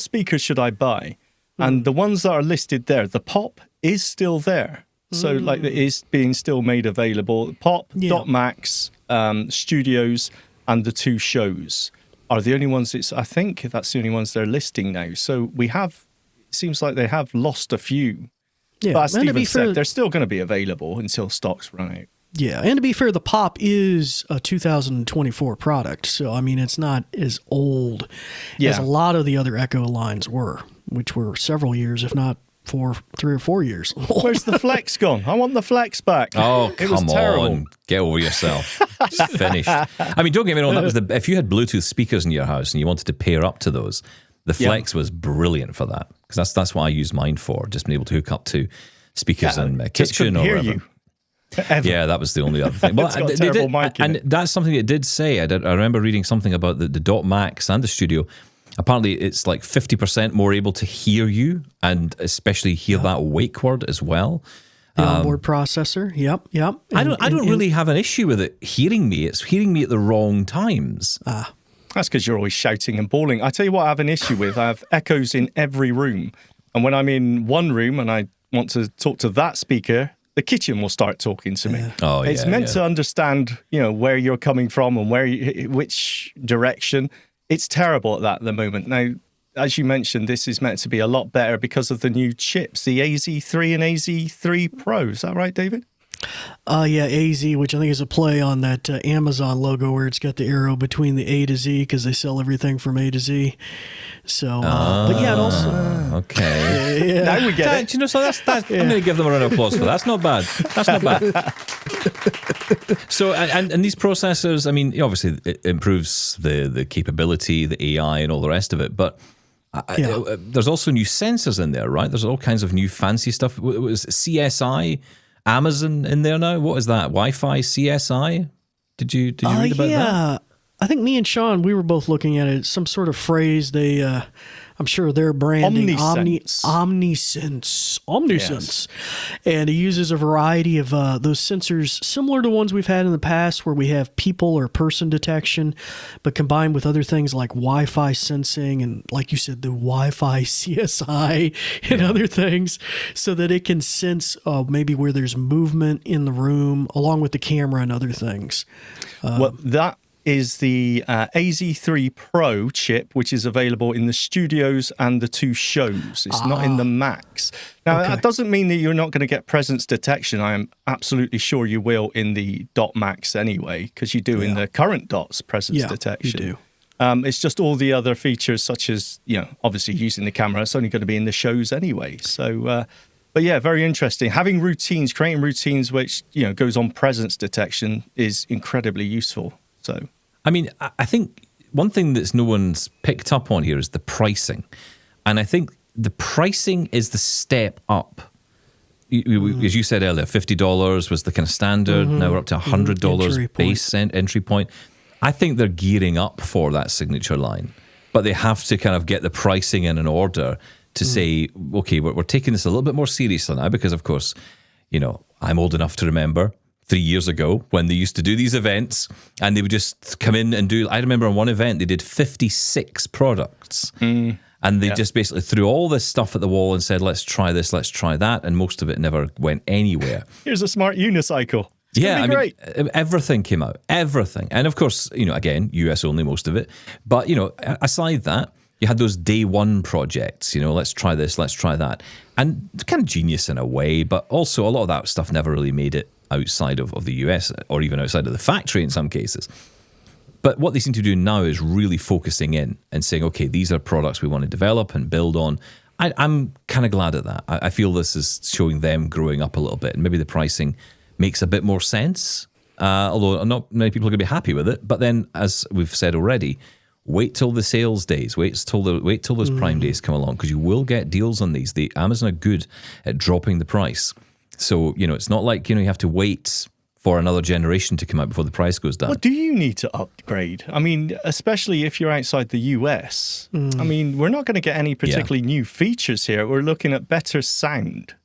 speakers should I buy, and the ones that are listed there, the Pop is still there. So like it is being still made available. Pop, Dot Max, Studios, and the two shows are the only ones. I think that's the only ones they're listing now. So it seems like they have lost a few. Yeah, but as and to be Stephen fair, said, they're still going to be available until stocks run out. Yeah, and to be fair, the Pop is a 2024 product. So, I mean, it's not as old as a lot of the other Echo lines were, which were several years, if not 3 or 4 years. Where's the Flex gone? I want the Flex back. Oh, it was come terrible. on. Get over yourself. It's finished. I mean, don't get me wrong. That was if you had Bluetooth speakers in your house and you wanted to pair up to those, the Flex was brilliant for that, because that's what I use mine for, just being able to hook up to speakers in my Just kitchen couldn't or hear whatever. you. Ever. Yeah, that was the only other thing. Well, It's got they terrible did, mic in and it. that's something it did say. I remember reading something about the Dot Max and the Studio. Apparently, it's like 50% more able to hear you, and especially hear that wake word as well. The onboard processor. Yep. I don't really have an issue with it hearing me. It's hearing me at the wrong times. That's because you're always shouting and bawling. I tell you what I have an issue with. I have echoes in every room. And when I'm in one room and I want to talk to that speaker, the kitchen will start talking to me. Oh, It's meant to understand, where you're coming from and which direction. It's terrible at that at the moment. Now, as you mentioned, this is meant to be a lot better because of the new chips, the AZ3 and AZ3 Pro. Is that right, David? Yeah, AZ, which I think is a play on that Amazon logo where it's got the arrow between the A to Z because they sell everything from A to Z. So, but yeah, it also... Okay. Yeah. Now we get it. You know, so that's I'm going to give them a round of applause for that. That's not bad. That's not bad. So, and these processors, I mean, obviously it improves the capability, the AI, and all the rest of it. But there's also new sensors in there, right? There's all kinds of new fancy stuff. Was CSI Amazon in there now? What is that? Wi-Fi CSI? Did you read about that? I think me and Sean, we were both looking at it. Some sort of phrase they, I'm sure they're branding Omnisense. Yes. And it uses a variety of those sensors similar to ones we've had in the past where we have people or person detection, but combined with other things like Wi-Fi sensing and, like you said, the Wi-Fi CSI and other things so that it can sense maybe where there's movement in the room along with the camera and other things. Well, that is the AZ3 Pro chip, which is available in the Studios and the two shows. It's not in the Max. Now, that doesn't mean that you're not going to get presence detection. I am absolutely sure you will in the Dot Max anyway, because you do in the current Dots presence detection. You do. It's just all the other features, such as, obviously using the camera. It's only going to be in the shows anyway. So, but yeah, very interesting. Having routines, creating routines which, goes on presence detection is incredibly useful. So, I mean, I think one thing that's no one's picked up on here is the pricing. And I think the pricing is the step up. As you said earlier, $50 was the kind of standard. Now we're up to $100 base entry point. I think they're gearing up for that signature line. But they have to kind of get the pricing in order to say, okay, we're taking this a little bit more seriously now because, of course, I'm old enough to remember 3 years ago when they used to do these events and they would just come in and do, I remember on one event, they did 56 products and they just basically threw all this stuff at the wall and said, let's try this, let's try that. And most of it never went anywhere. Here's a smart unicycle. It's Yeah, great. mean, everything came out, everything. And of course, again, US only, most of it. But, aside that, you had those day one projects, let's try this, let's try that. And kind of genius in a way, but also a lot of that stuff never really made it outside of the US or even outside of the factory in some cases. But what they seem to do now is really focusing in and saying, okay, these are products we want to develop and build on. I'm kind of glad at that. I feel this is showing them growing up a little bit and maybe the pricing makes a bit more sense, although not many people are going to be happy with it. But then, as we've said already, wait till the sales days, wait till those Prime days come along because you will get deals on these. Amazon are good at dropping the price. So, it's not like, you have to wait for another generation to come out before the price goes down. Well, do you need to upgrade? I mean, especially if you're outside the US. I mean, we're not going to get any particularly new features here. We're looking at better sound.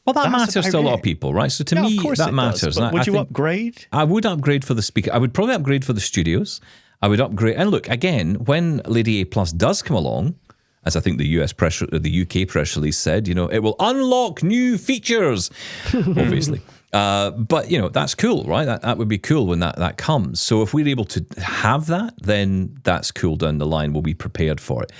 Well, that That's matters to a about lot it. of people, right? So to Yeah, me, of course that it matters. does, And but would I you think upgrade? I would upgrade for the speaker. I would probably upgrade for the studios. I would upgrade. And look, again, when Lady A Plus does come along, as I think the UK press release said, it will unlock new features, obviously. But, that's cool, right? That would be cool when that comes. So if we're able to have that, then that's cool down the line. We'll be prepared for it.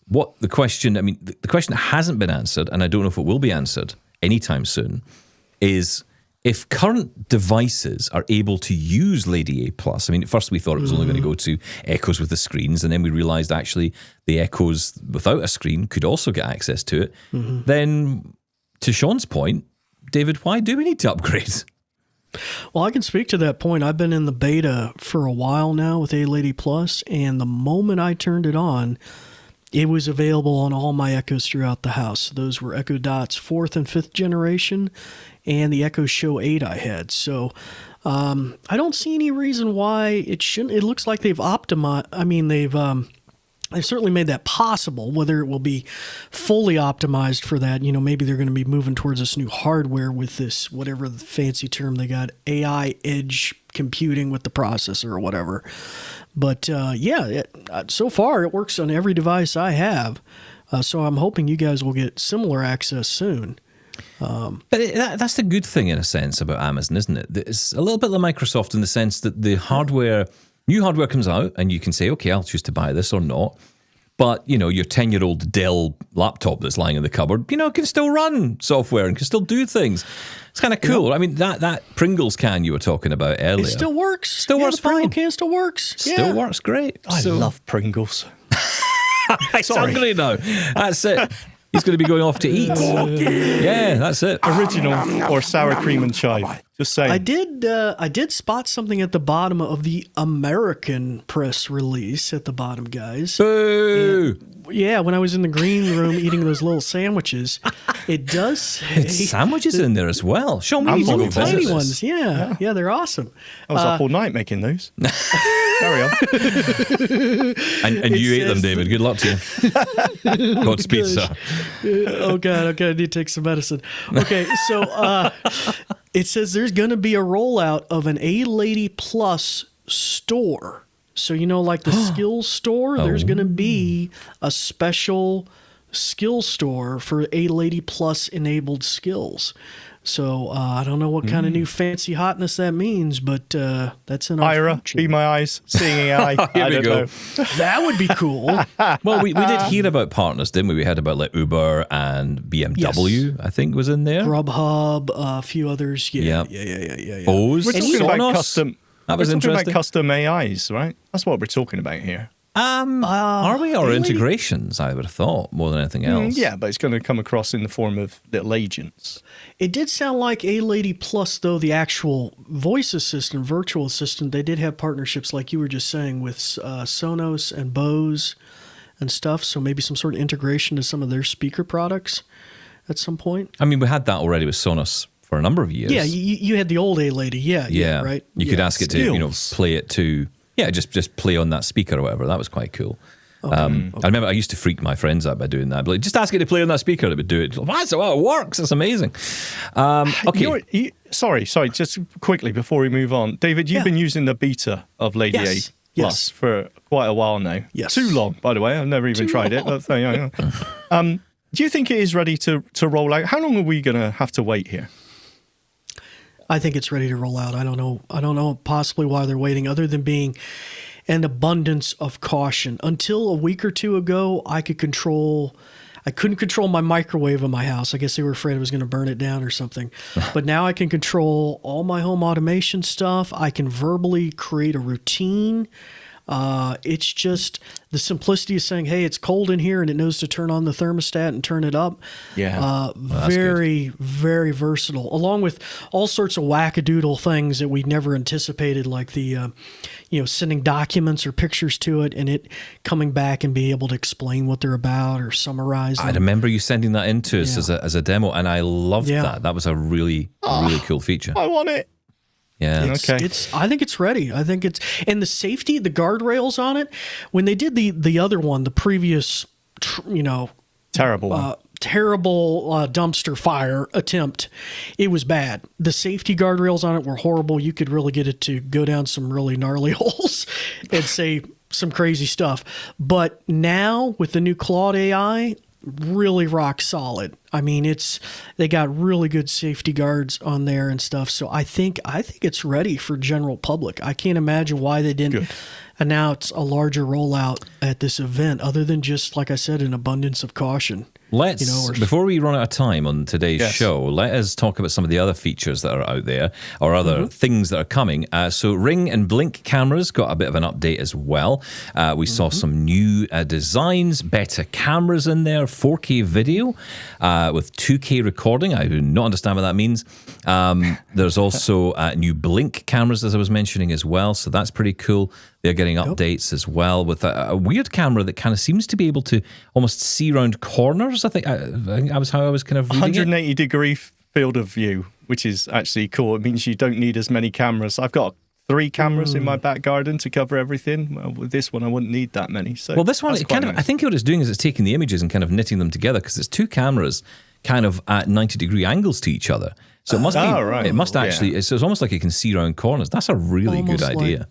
The question that hasn't been answered, and I don't know if it will be answered anytime soon, is if current devices are able to use Lady A+. I mean, at first we thought it was only going to go to Echoes with the screens, and then we realized actually the Echoes without a screen could also get access to it. Then, to Sean's point, David, why do we need to upgrade? Well, I can speak to that point. I've been in the beta for a while now with A-Lady Plus, and the moment I turned it on, it was available on all my Echoes throughout the house. Those were Echo Dot's 4th and 5th generation, and the Echo Show 8 I had. So I don't see any reason why it shouldn't. It looks like they've optimized. I mean, they've certainly made that possible. Whether it will be fully optimized for that, maybe they're going to be moving towards this new hardware with this, whatever the fancy term they got, AI edge computing with the processor or whatever. But so far it works on every device I have. So I'm hoping you guys will get similar access soon. But that's the good thing in a sense about Amazon, isn't it? It's a little bit like Microsoft in the sense that the new hardware comes out and you can say, okay, I'll choose to buy this or not. But, your 10-year-old Dell laptop that's lying in the cupboard, can still run software and can still do things. It's kind of cool. I mean, that Pringles can you were talking about earlier. It still works. Still works the Pringle fine. can still works. Still works great. I love Pringles. I'm hungry now. That's it. He's going to be going off to eat. Yeah, that's it. Original or sour cream and chive. Just saying. I did spot something at the bottom of the American press release at the bottom, guys. Boo! Yeah, when I was in the green room eating those little sandwiches, it does say... It's sandwiches in there as well. Show me I'm these on little the tiny visitors. ones. Yeah, they're awesome. I was up all night making those. Carry on. And you ate them, says- David. Good luck to you. Godspeed, sir. Oh, God. Okay, I need to take some medicine. Okay, so it says there's going to be a rollout of an A-Lady Plus store. So, like the skills store, there's going to be a special skill store for A-Lady Plus enabled skills. So I don't know what kind of new fancy hotness that means, but that's in our Ira, future. be my eyes, seeing AI. Here I we don't go. know. That would be cool. Well, we did hear about partners, didn't we? We heard about like Uber and BMW, I think, was in there. Grubhub, a few others. Yeah. Bose, We're talking about Sonos. custom. That was we're talking interesting. about custom AIs, right? That's what we're talking about here. Are we? Or really? integrations, I would have thought, more than anything else. Yeah, but it's going to come across in the form of little agents. It did sound like A-Lady Plus, though, the actual voice assistant, virtual assistant, they did have partnerships, like you were just saying, with Sonos and Bose and stuff. So maybe some sort of integration to some of their speaker products at some point. I mean, we had that already with Sonos for a number of years. Yeah, you had the old A-Lady. Yeah, right? You could ask it to, Skills. play it to, just play on that speaker or whatever. That was quite cool. I remember I used to freak my friends out by doing that. But like, just ask it to play on that speaker, it would do it. That's how it works. It's amazing. Okay. Sorry, just quickly before we move on. David, you've been using the beta of Lady A Yes. Plus for quite a while now. Yes. Too long, by the way. I've never even tried it. But, do you think it is ready to roll out? How long are we going to have to wait here? I think it's ready to roll out. I don't know possibly why they're waiting, other than being an abundance of caution. Until a week or two ago, I couldn't control my microwave in my house. I guess they were afraid I was going to burn it down or something. But now I can control all my home automation stuff. I can verbally create a routine. It's just the simplicity of saying, hey, it's cold in here, and it knows to turn on the thermostat and turn it up. Yeah. Very, very versatile, along with all sorts of wackadoodle things that we never anticipated, like the, sending documents or pictures to it and it coming back and be able to explain what they're about or summarize them. I remember you sending that in to us as a demo, and I loved Yeah. that. That was a really, really cool feature. I want it. Yeah. Okay. I think it's ready. I think it's, and the safety, the guardrails on it, when they did the other one, the previous, Terrible one. terrible dumpster fire attempt, it was bad. The safety guardrails on it were horrible. You could really get it to go down some really gnarly holes and say some crazy stuff. But now with the new Claude AI, really rock solid. I mean, they got really good safety guards on there and stuff. So I think it's ready for general public. I can't imagine why they didn't announce a larger rollout at this event, other than just, like I said, an abundance of caution. Before we run out of time on today's show, let us talk about some of the other features that are out there, or other things that are coming. So Ring and Blink cameras got a bit of an update as well. We saw some new designs, better cameras in there, 4K video with 2K recording. I do not understand what that means. There's also new Blink cameras, as I was mentioning, as well. So that's pretty cool. They're getting updates as well with a weird camera that kind of seems to be able to almost see around corners. I think that was how I was kind of reading 180 degree field of view, which is actually cool. It means you don't need as many cameras. I've got 3 cameras in my back garden to cover everything. Well, with this one, I wouldn't need that many. So well, this one, it kind of, I think what it's doing is it's taking the images and kind of knitting them together, because it's 2 cameras kind of at 90-degree angles to each other. So it must be. Right. It must actually. It's almost like it can see around corners. That's a really Almost good idea.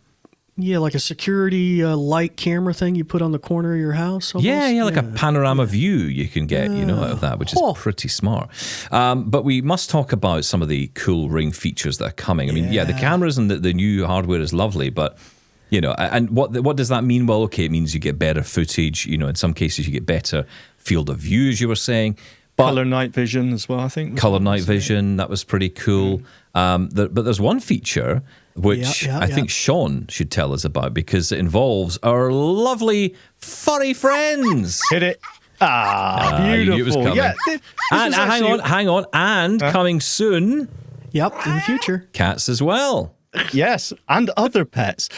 Like a security light camera thing you put on the corner of your house. Almost. Yeah, like a panorama view you can get, out of that, which is pretty smart. But we must talk about some of the cool Ring features that are coming. I mean, the cameras and the new hardware is lovely, but and what does that mean? Well, okay, it means you get better footage. In some cases you get better field of view, as you were saying. But color night vision as well, I think. Color night vision, that was pretty cool. But there's one feature which I think Shaun should tell us about, because it involves our lovely furry friends. Hit it. Beautiful. You knew it was coming. Yeah, and hang on. And coming soon, in the future, cats as well. Yes, and other pets.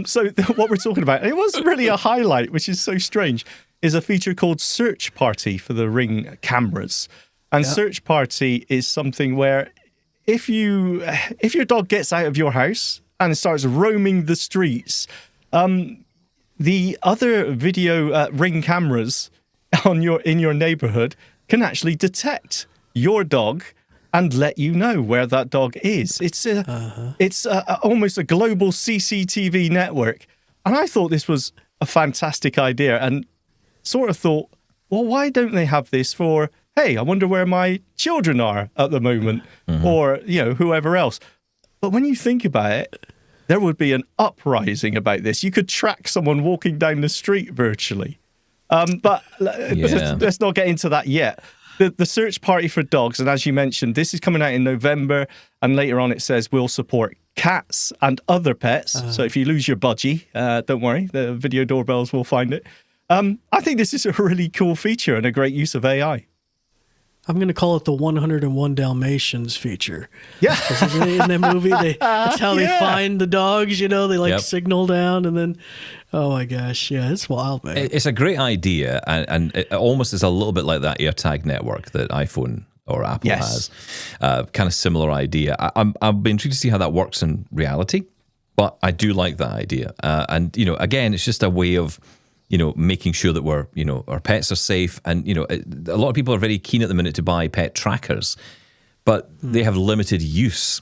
So what we're talking about, and it was really a highlight, which is so strange, is a feature called Search Party for the Ring cameras. And Search Party is something where if your dog gets out of your house and starts roaming the streets, the other video Ring cameras in your neighborhood can actually detect your dog and let you know where that dog is. It's almost a global CCTV network. And I thought this was a fantastic idea, and sort of thought, well, why don't they have this for, hey, I wonder where my children are at the moment, or, whoever else. But when you think about it, there would be an uprising about this. You could track someone walking down the street virtually. But let's not get into that yet. The Search Party for dogs, and as you mentioned, this is coming out in November, and later on it says we'll support cats and other pets. So if you lose your budgie, don't worry, the video doorbells will find it. I think this is a really cool feature and a great use of AI. I'm going to call it the 101 Dalmatians feature. Yeah. In that movie, that's how they find the dogs, they signal down, and then, oh my gosh, it's wild, man. It's a great idea, and it almost is a little bit like that AirTag network that iPhone or Apple has. Kind of similar idea. I've been intrigued to see how that works in reality, but I do like that idea. And, again, it's just a way of making sure that we're, our pets are safe. And, a lot of people are very keen at the minute to buy pet trackers, but they have limited use,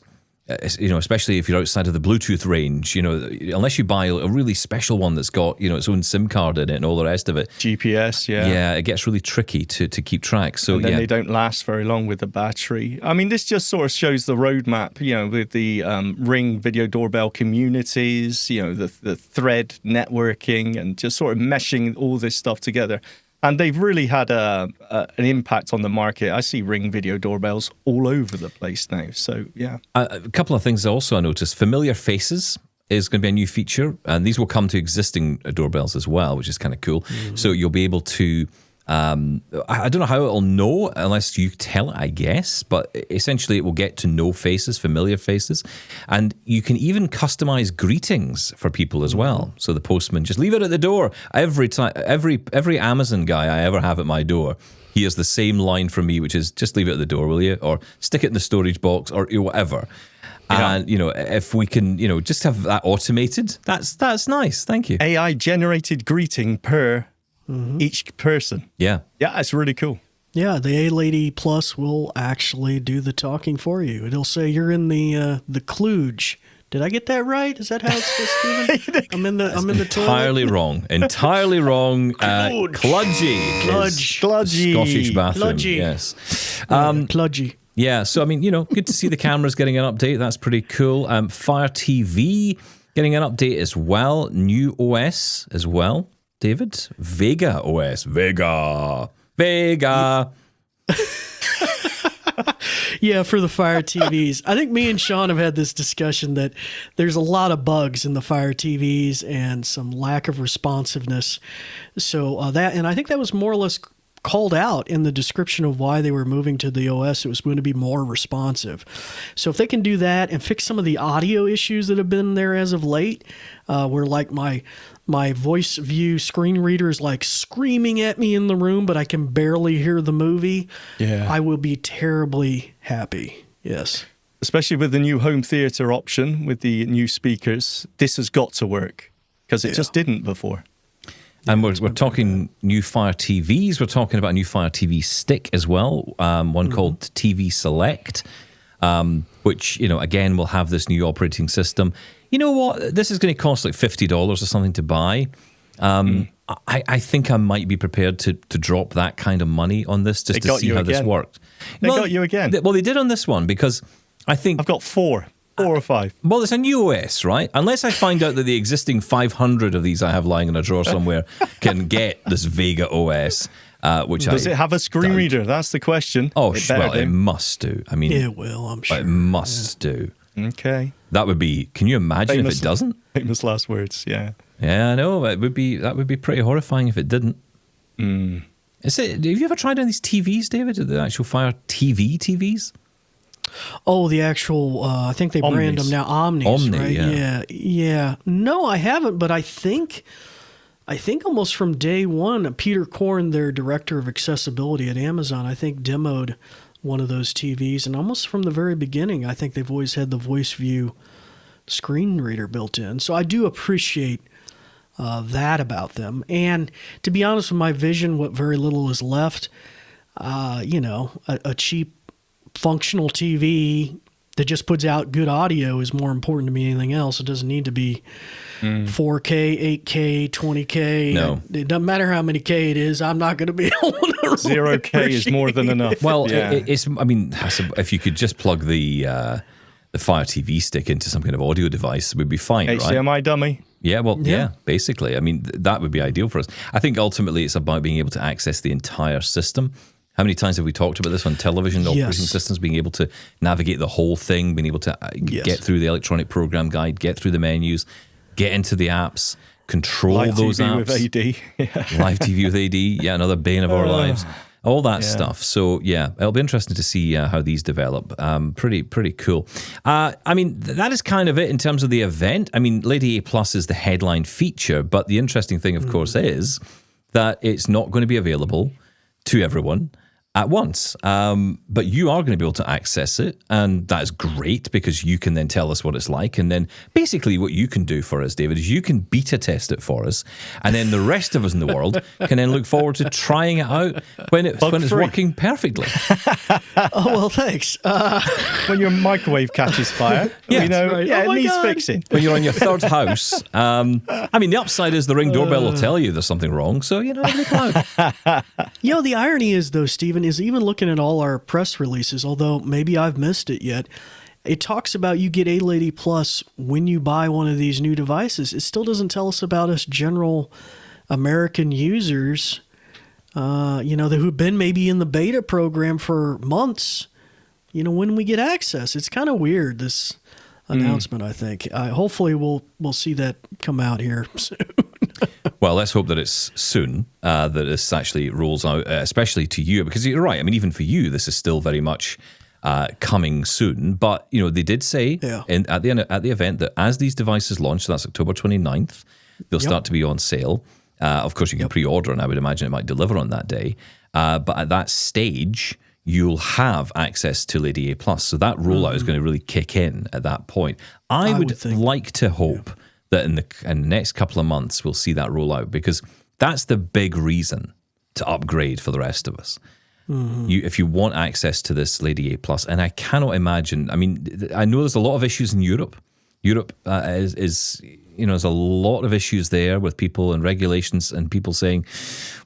especially if you're outside of the Bluetooth range, unless you buy a really special one that's got, its own SIM card in it and all the rest of it. GPS, Yeah, it gets really tricky to keep track. So, and then they don't last very long with the battery. I mean, this just sort of shows the roadmap, with the Ring video doorbell communities, the thread networking, and just sort of meshing all this stuff together. And they've really had an impact on the market. I see Ring video doorbells all over the place now. So, yeah. A couple of things also I noticed. Familiar faces is going to be a new feature. And these will come to existing doorbells as well, which is kind of cool. So you'll be able to... I don't know how it'll know unless you tell it, I guess, but essentially it will get to know faces, familiar faces, and you can even customize greetings for people as well. So the postman, just leave it at the door. Every time, every Amazon guy I ever have at my door, he has the same line from me, which is just leave it at the door, will you? Or stick it in the storage box, or whatever. And, if we can, just have that automated, that's nice. Thank you. AI generated greeting per each person. Yeah. Yeah, it's really cool. Yeah, the A-Lady Plus will actually do the talking for you. It'll say you're in the kludge. Did I get that right? Is that how it's supposed to be? I'm in the Entirely toilet. wrong. Entirely wrong. Kludgy. Kludgy. Scottish bathroom. Kludgy. Yes. Kludgy. Yeah. So, good to see the cameras getting an update. That's pretty cool. Fire TV getting an update as well. New OS as well. David? Vega OS. Vega. Yeah, for the Fire TVs. I think me and Sean have had this discussion that there's a lot of bugs in the Fire TVs and some lack of responsiveness. So and I think that was more or less called out in the description of why they were moving to the OS. It was going to be more responsive. So if they can do that and fix some of the audio issues that have been there as of late, where like my voice view screen reader is like screaming at me in the room, but I can barely hear the movie, I will be terribly happy. Yes. Especially with the new home theater option with the new speakers, this has got to work because it just didn't before. And we're talking new Fire TVs. We're talking about a new Fire TV stick as well, one called TV Select, which, again, will have this new operating system. You know what? This is going to cost like $50 or something to buy. I think I might be prepared to drop that kind of money on this just to see how this worked. They got you again. Well, they did on this one because I think... I've got four or five. Well, it's a new OS, right? Unless I find out that the existing 500 of these I have lying in a drawer somewhere can get this Vega OS, which Does it have a screen reader? That's the question. Oh, it must do. I mean... It will, I'm sure. It must do. Okay. That would be... Can you imagine if it doesn't? Famous last words, yeah. Yeah, I know. That would be pretty horrifying if it didn't. Have you ever tried on these TVs, David? The actual Fire TVs? Oh, the actual, I think they brand them now Omnis, right? Yeah. No, I haven't, but I think almost from day one, Peter Korn, their director of accessibility at Amazon, I think demoed one of those TVs. And almost from the very beginning, I think they've always had the voice view screen reader built in. So I do appreciate that about them. And to be honest with my vision, what very little is left, a cheap functional TV that just puts out good audio is more important to me than anything else. It doesn't need to be 4K, 8K, 20K. No. It doesn't matter how many K it is. I'm not going to be able to 0K is more than enough. Well, if you could just plug the Fire TV stick into some kind of audio device, we'd be fine, right? HDMI dummy. Yeah, basically. I mean, that would be ideal for us. I think ultimately it's about being able to access the entire system. How many times have we talked about this on television operating systems, being able to navigate the whole thing, being able to get through the electronic program guide, get through the menus, get into the apps, control Live those TV apps. with AD. Live TV with AD, another bane of our lives. All that stuff. So, it'll be interesting to see how these develop. Pretty cool. That is kind of it in terms of the event. I mean, Lady A Plus is the headline feature, but the interesting thing, of course, is that it's not going to be available to everyone at once. But you are going to be able to access it, and that's great because you can then tell us what it's like. And then basically what you can do for us, David, is you can beta test it for us, and then the rest of us in the world can then look forward to trying it out when it's working perfectly. Oh, well, thanks. When your microwave catches fire, it needs fixing. When you're on your third house, the upside is the Ring doorbell will tell you there's something wrong. So, the irony is, though, Stephen, is even looking at all our press releases, although maybe I've missed it yet, it talks about you get A-Lady Plus when you buy one of these new devices. It still doesn't tell us about us general American users, who've been maybe in the beta program for months, when we get access. It's kind of weird, this announcement, I think. Hopefully we'll see that come out here soon. Well, let's hope that it's soon, that this actually rolls out, especially to you, because you're right. I mean, even for you, this is still very much coming soon. But, they did say at the event that as these devices launch, so that's October 29th, they'll start to be on sale. Of course, you can pre-order, and I would imagine it might deliver on that day. But at that stage, you'll have access to Lady A+. So that rollout is going to really kick in at that point. I would think. like to hope that in the next couple of months we'll see that rollout, because that's the big reason to upgrade for the rest of us. If you want access to this Lady A+, and I cannot imagine, I mean, I know there's a lot of issues in Europe. Europe is there's a lot of issues there with people and regulations and people saying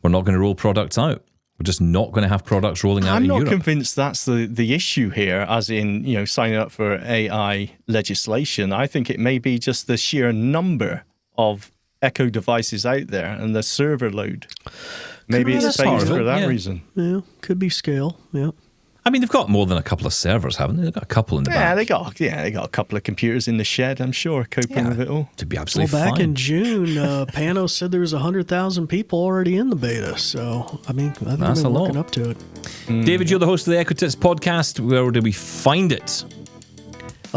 we're not going to roll products out. We're just not going to have products rolling out in Europe. I'm not convinced that's the issue here, as in, signing up for AI legislation. I think it may be just the sheer number of Echo devices out there and the server load. Maybe it's phased for that reason. Yeah, could be scale. Yeah. I mean, they've got more than a couple of servers, haven't they? They've got a couple in the back. They got a couple of computers in the shed, I'm sure, coping with it all. To be absolutely Well, back fine. in June, Panos said there was 100,000 people already in the beta. So, I think That's they're a lot. working up to it. David, you're the host of the EchoTits podcast. Where do we find it?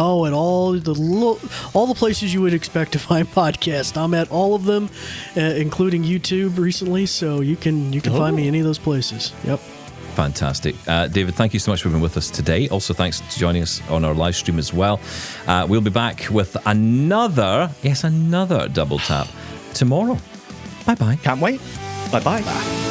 Oh, at all the places you would expect to find podcasts. I'm at all of them, including YouTube recently. So you can find me any of those places. Yep. Fantastic. David, thank you so much for being with us today. Also, thanks for joining us on our live stream as well. We'll be back with another Double Tap tomorrow. Bye-bye. Can't wait. Bye-bye.